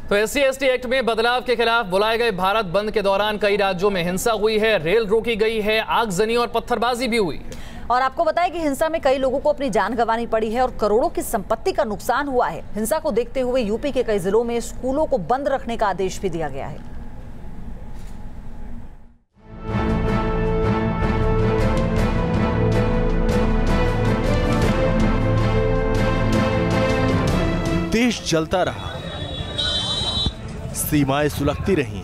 तो SC/ST act में बदलाव के खिलाफ बुलाए गए भारत बंद के दौरान कई राज्यों में हिंसा हुई है, रेल रोकी गई है, आगजनी और पत्थरबाजी भी हुई। और आपको बताएं कि हिंसा में कई लोगों को अपनी जान गंवानी पड़ी है और करोड़ों की संपत्ति का नुकसान हुआ है। हिंसा को देखते हुए यूपी के कई जिलों में स्कूलों को बंद रखने का आदेश भी दिया गया है। देश जलता रहा, सीमाएं सुलगती रहीं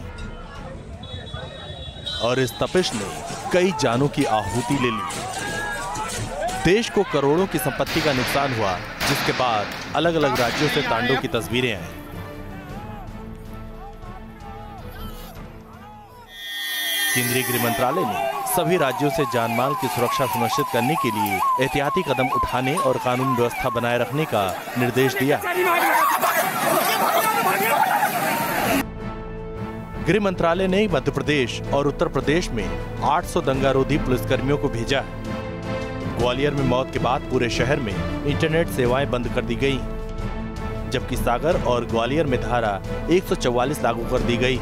और इस तपिश ने कई जानों की आहुति ले ली। देश को करोड़ों की संपत्ति का नुकसान हुआ, जिसके बाद अलग अलग राज्यों से तांडव की तस्वीरें आई। केंद्रीय गृह मंत्रालय ने सभी राज्यों से जानमाल की सुरक्षा सुनिश्चित करने के लिए एहतियाती कदम उठाने और कानून व्यवस्था बनाए रखने का निर्देश दिया। गृह मंत्रालय ने मध्य प्रदेश और उत्तर प्रदेश में 800 दंगारोधी पुलिसकर्मियों को भेजा है। ग्वालियर में मौत के बाद पूरे शहर में इंटरनेट सेवाएं बंद कर दी गई, जबकि सागर और ग्वालियर में धारा 144 लागू कर दी गई।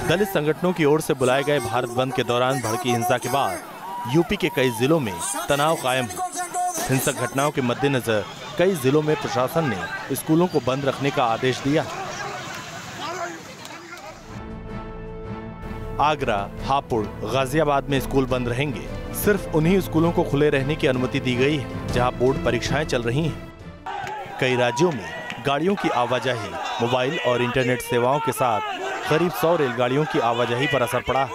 दलित संगठनों की ओर से बुलाए गए भारत बंद के दौरान भड़की हिंसा के बाद यूपी के कई जिलों में तनाव कायम है। हिंसक घटनाओं के मद्देनजर कई जिलों में प्रशासन ने स्कूलों को बंद रखने का आदेश दिया। आगरा, हापुड़, गाजियाबाद में स्कूल बंद रहेंगे। सिर्फ उन्हीं स्कूलों को खुले रहने की अनुमति दी गई है जहां बोर्ड परीक्षाएं चल रही हैं। कई राज्यों में गाड़ियों की आवाजाही, मोबाइल और इंटरनेट सेवाओं के साथ करीब 100 रेलगाड़ियों की आवाजाही पर असर पड़ा।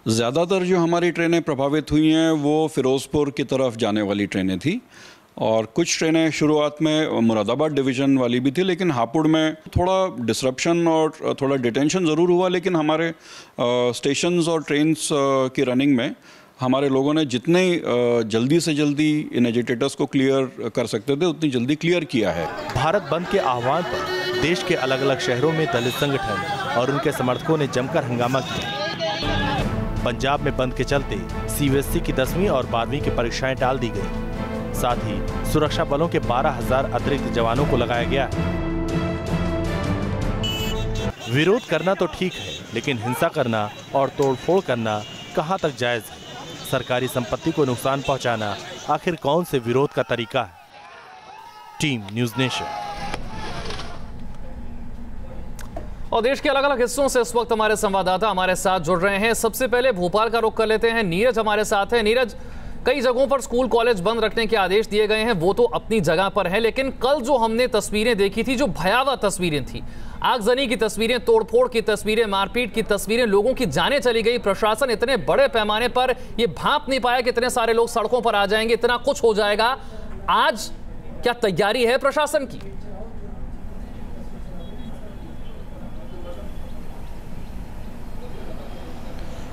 ज़्यादातर जो हमारी ट्रेनें प्रभावित हुई हैं वो फिरोजपुर की तरफ जाने वाली ट्रेनें थी और कुछ ट्रेनें शुरुआत में मुरादाबाद डिवीज़न वाली भी थी, लेकिन हापुड़ में थोड़ा डिसरप्शन और थोड़ा डिटेंशन ज़रूर हुआ। लेकिन हमारे स्टेशंस और ट्रेन्स की रनिंग में हमारे लोगों ने जितने जल्दी से जल्दी इन एजिटेटर्स को क्लियर कर सकते थे उतनी जल्दी क्लियर किया है। भारत बंद के आह्वान पर देश के अलग अलग शहरों में दलित संगठन और उनके समर्थकों ने जमकर हंगामा किया। पंजाब में बंद के चलते CBSE की 10वीं और 12वीं की परीक्षाएं टाल दी गई। साथ ही सुरक्षा बलों के 12,000 अतिरिक्त जवानों को लगाया गया। विरोध करना तो ठीक है, लेकिन हिंसा करना और तोड़फोड़ करना कहां तक जायज है? सरकारी संपत्ति को नुकसान पहुंचाना आखिर कौन से विरोध का तरीका है? Team news nation. और देश के अलग अलग हिस्सों से इस वक्त हमारे संवाददाता हमारे साथ जुड़ रहे हैं। सबसे पहले भोपाल का रुख कर लेते हैं। नीरज हमारे साथ है। नीरज, कई जगहों पर स्कूल कॉलेज बंद रखने के आदेश दिए गए हैं, वो तो अपनी जगह पर है, लेकिन कल जो हमने तस्वीरें देखी थी, जो भयावह तस्वीरें थी, आगजनी की तस्वीरें, तोड़फोड़ की तस्वीरें, मारपीट की तस्वीरें, लोगों की जानें चली गई। प्रशासन इतने बड़े पैमाने पर ये भांप नहीं पाया कि इतने सारे लोग सड़कों पर आ जाएंगे, इतना कुछ हो जाएगा। आज क्या तैयारी है प्रशासन की?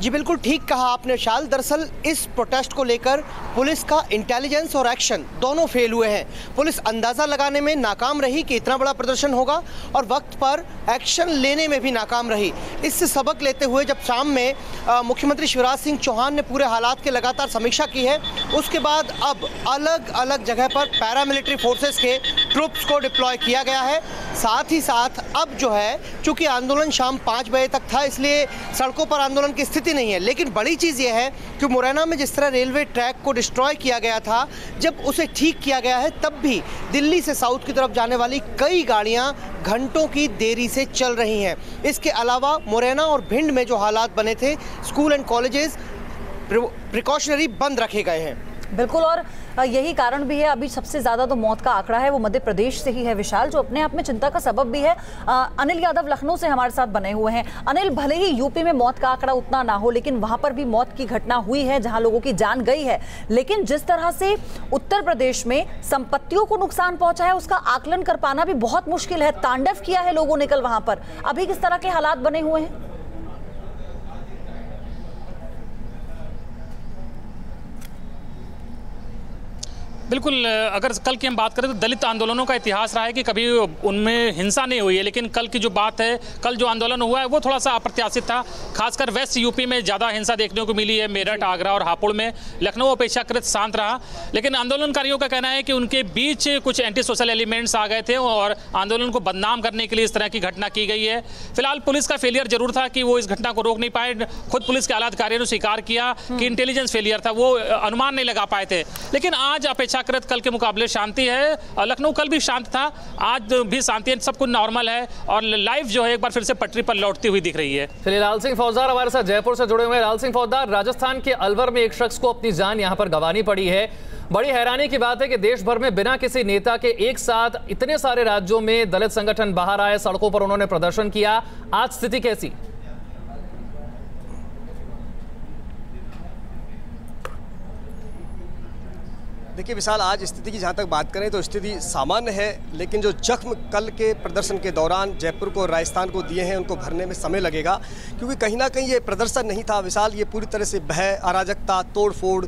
जी बिल्कुल ठीक कहा आपने शाल। दरअसल इस प्रोटेस्ट को लेकर पुलिस का इंटेलिजेंस और एक्शन दोनों फेल हुए हैं। पुलिस अंदाज़ा लगाने में नाकाम रही कि इतना बड़ा प्रदर्शन होगा और वक्त पर एक्शन लेने में भी नाकाम रही। इससे सबक लेते हुए जब शाम में मुख्यमंत्री शिवराज सिंह चौहान ने पूरे हालात की लगातार समीक्षा की है, उसके बाद अब अलग अलग जगह पर पैरामिलिट्री फोर्सेस के ट्रूप्स को डिप्लॉय किया गया है। साथ ही साथ अब जो है, चूँकि आंदोलन शाम 5 बजे तक था, इसलिए सड़कों पर आंदोलन की स्थिति नहीं है। लेकिन बड़ी चीज़ यह है कि मुरैना में जिस तरह रेलवे ट्रैक को डिस्ट्रॉय किया गया था, जब उसे ठीक किया गया है तब भी दिल्ली से साउथ की तरफ जाने वाली कई गाड़ियां घंटों की देरी से चल रही हैं। इसके अलावा मुरैना और भिंड में जो हालात बने थे, स्कूल एंड कॉलेजेस प्रिकॉशनरी बंद रखे गए हैं। बिल्कुल, और यही कारण भी है। अभी सबसे ज्यादा तो मौत का आंकड़ा है वो मध्य प्रदेश से ही है विशाल, जो अपने आप में चिंता का सबब भी है। अनिल यादव लखनऊ से हमारे साथ बने हुए हैं। अनिल, भले ही यूपी में मौत का आंकड़ा उतना ना हो, लेकिन वहां पर भी मौत की घटना हुई है जहां लोगों की जान गई है। लेकिन जिस तरह से उत्तर प्रदेश में संपत्तियों को नुकसान पहुंचा है, उसका आकलन कर पाना भी बहुत मुश्किल है। तांडव किया है लोगों ने कल वहां पर। अभी किस तरह के हालात बने हुए हैं? बिल्कुल, अगर कल की हम बात करें तो दलित आंदोलनों का इतिहास रहा है कि कभी उनमें हिंसा नहीं हुई है, लेकिन कल की जो बात है, कल जो आंदोलन हुआ है वो थोड़ा सा अप्रत्याशित था। खासकर वेस्ट यूपी में ज़्यादा हिंसा देखने को मिली है, मेरठ, आगरा और हापुड़ में। लखनऊ अपेक्षाकृत शांत रहा, लेकिन आंदोलनकारियों का कहना है कि उनके बीच कुछ एंटी सोशल एलिमेंट्स आ गए थे और आंदोलन को बदनाम करने के लिए इस तरह की घटना की गई है। फिलहाल पुलिस का फेलियर जरूर था कि वो इस घटना को रोक नहीं पाए। खुद पुलिस के आला अधिकारियों ने स्वीकार किया कि इंटेलिजेंस फेलियर था, वो अनुमान नहीं लगा पाए थे। लेकिन आज अपेक्षाकृत कल के मुकाबले शांति है। लखनऊ कल भी शांत था, आज भी शांति है, सब कुछ नॉर्मल है और लाइफ जो है एक बार फिर से पटरी पर लौटती हुई दिख रही है। चलिए, लाल सिंह फौजदार हमारे साथ जयपुर से जुड़े हुए हैं। लाल सिंह फौजदार, राजस्थान के अलवर में एक शख्स को अपनी जान यहां पर गंवानी पड़ी है। बड़ी हैरानी की बात है कि देश भर में बिना किसी नेता के एक साथ इतने सारे राज्यों में दलित संगठन बाहर आए, सड़कों पर उन्होंने प्रदर्शन किया। आज स्थिति कैसी? देखिए विशाल, आज स्थिति की जहाँ तक बात करें तो स्थिति सामान्य है, लेकिन जो जख्म कल के प्रदर्शन के दौरान जयपुर को और राजस्थान को दिए हैं उनको भरने में समय लगेगा, क्योंकि कहीं ना कहीं ये प्रदर्शन नहीं था विशाल, ये पूरी तरह से भय, अराजकता, तोड़फोड़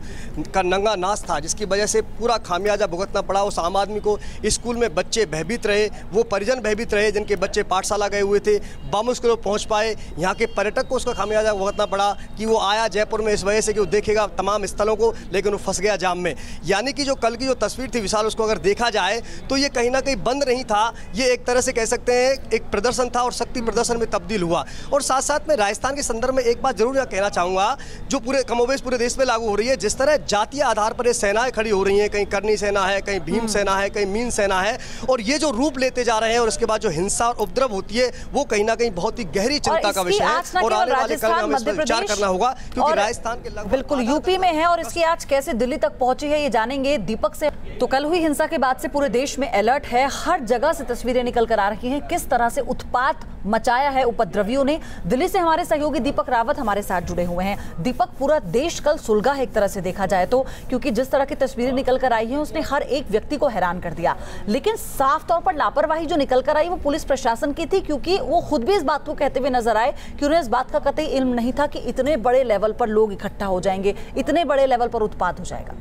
का नंगा नाच था, जिसकी वजह से पूरा खामियाजा भुगतना पड़ा उस आम आदमी को। स्कूल में बच्चे भयभीत रहे, वो परिजन भयभीत रहे जिनके बच्चे पाठशाला गए हुए थे, बामुश्किल पहुँच पाए। यहाँ के पर्यटक को उसका खामियाजा भुगतना पड़ा कि वो आया जयपुर में इस वजह से कि वो देखेगा तमाम स्थलों को, लेकिन वो फंस गया जाम में। यानी कि जो कल की जो तस्वीर थी विशाल, उसको अगर देखा जाए तो ये कहीं ना कहीं बंद नहीं था, ये एक तरह से कह सकते हैं एक प्रदर्शन था और शक्ति प्रदर्शन में तब्दील हुआ। और साथ साथ में राजस्थान के संदर्भ में एक बात जरूर यह कहना चाहूंगा, जो पूरे कमोबेश पूरे देश में लागू हो रही है, जिस तरह जातीय आधार पर ये सेनाएं खड़ी हो रही हैं, कहीं करनी सेना है, कहीं भीम सेना है, कहीं मीन सेना है, और ये जो रूप लेते जा रहे हैं और इसके बाद जो हिंसा और उपद्रव होती है वो कहीं ना कहीं बहुत ही गहरी चिंता का विषय है और आने वाले कल में हमें इस पर विचार करना होगा, क्योंकि राजस्थान के बिल्कुल यूपी में है और इसकी आज कैसे दिल्ली तक पहुंची है ये जानेंगे दीपक से। तो कल हुई हिंसा के बाद से पूरे देश में अलर्ट है, हर जगह से तस्वीरें निकल कर आ रही हैं, किस तरह से उत्पात मचाया है उपद्रवियों ने। दिल्ली से हमारे सहयोगी दीपक रावत हमारे साथ जुड़े हुए हैं। दीपक, पूरा देश कल सुलगा है एक तरह से देखा जाए तो, क्योंकि जिस तरह की तस्वीरें निकल कर आई हैं उसने हर एक व्यक्ति को हैरान कर दिया, लेकिन साफ तौर पर लापरवाही जो निकल कर आई वो पुलिस प्रशासन की थी, क्योंकि वो खुद भी इस बात को कहते हुए नजर आए कि उन्हें इस बात का कतई इल्म नहीं था कि इतने बड़े लेवल पर लोग इकट्ठा हो जाएंगे, इतने बड़े लेवल पर उत्पात हो जाएगा।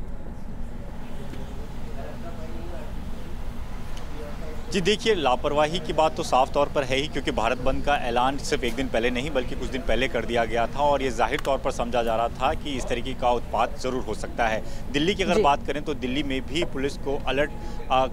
जी देखिए, लापरवाही की बात तो साफ तौर पर है ही, क्योंकि भारत बंद का ऐलान सिर्फ एक दिन पहले नहीं बल्कि कुछ दिन पहले कर दिया गया था और ये जाहिर तौर पर समझा जा रहा था कि इस तरीके का उत्पात जरूर हो सकता है। दिल्ली की अगर बात करें तो दिल्ली में भी पुलिस को अलर्ट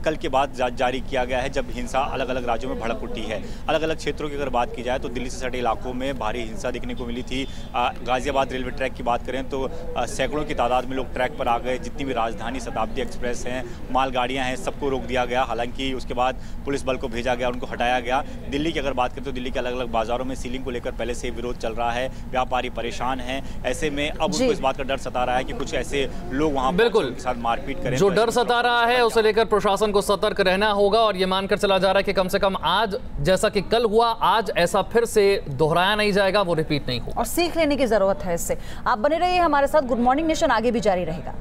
कल के बाद जारी किया गया है, जब हिंसा अलग अलग राज्यों में भड़क उठी है। अलग अलग क्षेत्रों की अगर बात की जाए तो दिल्ली से सटे इलाकों में भारी हिंसा देखने को मिली थी। गाजियाबाद रेलवे ट्रैक की बात करें तो सैकड़ों की तादाद में लोग ट्रैक पर आ गए। जितनी भी राजधानी, शताब्दी एक्सप्रेस हैं, मालगाड़ियाँ हैं, सबको रोक दिया गया। हालांकि उसके बाद पुलिस बल को भेजा गया, उनको हटाया गया। दिल्ली की अगर बात करें तो दिल्ली के अलग अलग बाजारों में सीलिंग को लेकर पहले से विरोध चल रहा है, व्यापारी परेशान हैं। ऐसे में अब उनको इस बात का डर सता रहा है कि कुछ ऐसे लोग वहां बिल्कुल के साथ मारपीट करें। जो डर सता रहा है उसे लेकर प्रशासन को सतर्क रहना होगा और ये मानकर चला जा रहा है कि कम से कम आज जैसा कि कल हुआ, आज ऐसा फिर से दोहराया नहीं जाएगा, वो रिपीट नहीं होगा और सीख लेने की जरूरत है इससे। आप बने रहिए हमारे साथ, गुड मॉर्निंग नेशन आगे भी जारी रहेगा।